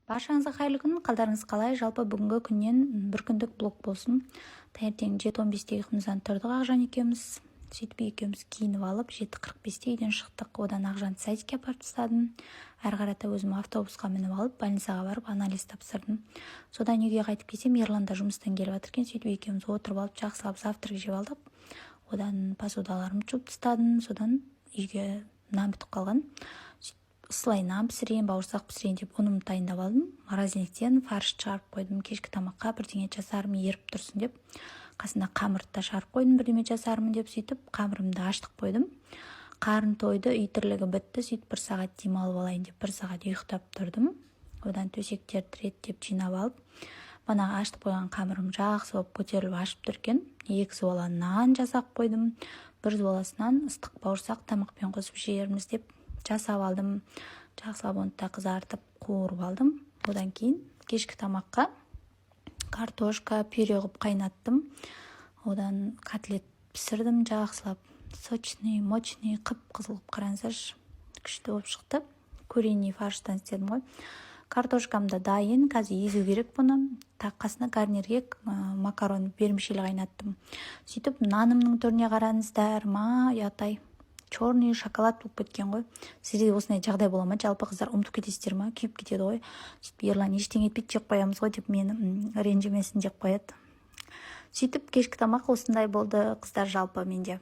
Баршаңызға қайырлы күн, қалдарыңыз қалай? Жалпы бүгінгі күннен бір күндік блог болсын. Таңертең 7:15-те ұйқымыздан тұрдық Ақжан екеуміз. Сөйтіп екеуміз киініп алып 7:45-те үйден шықтық. Одан Ақжанды садикке апарып тастадым. Әрі қарата өзім автобусқа мініп алып, больницаға барып анализ тапсырдым. Содан үйге қайтып келсем, Ерлан да жұмыстан келіп жатыр екен. Сөйтіп екеуміз отырып алып жақсылап завтрак жеп алдық. Одан посудаларымды жуып тастадым. Содан үйге нан бітіп қалған. Ысылай нан пісірейін, бауырсақ пісірейін деп ұнымды дайындап алдым. Морозильниктен фарш шығарып қойдым. Кешкі тамаққа бірдеңе жасармын, еріп тұрсын деп. Қасында қамырды да шығарып қойдым, бірдеңе жасармын деп. Сөйтіп қамырымды ашытып қойдым. Қарын тойды, үй тірлігі бітті. Сөйтіп 1 сағат демалып алайын деп 1 сағат ұйықтап тұрдым. Одан төсектерді реттеп жинап алып, мана ашытып қойған қамырым жақсы болып көтеріліп ашып тұр екен. 2 суала нан жасап қойдым. 1 суаласынан ыстық бауырсақ тамақпен қосып жейміз деп жасап алдым. Жақсылап оны да қызартып қуырып алдым. Одан кейін кешкі тамаққа картошка, пюре қылып қайнаттым. Одан котлет пісірдім жақсылап. Сочный, мочный, қып-қызыл қылып қараңыздаршы. Күшті болып шықты. Куриный фарштан істедім ғой. Картошкам да дайын, қазір езу керек бұны. Қасына гарнирге макарон вермишель қайнаттым. Сөйтіп нанымның түріне қараңыздар, ма ятай. Черный шоколад болып кеткен ғой. Сізде осындай жағдай бола ма? Жалпы қыздар ұмытып кетесіздер ма? Күйіп кетеді ғой. Сөйтіп Ерлан ештеңе етпейді, жеп қоямыз ғой деп мені ренжімесін жеп қояды. Сөйтіп кешкі тамақ осындай болды қыздар, жалпы менде.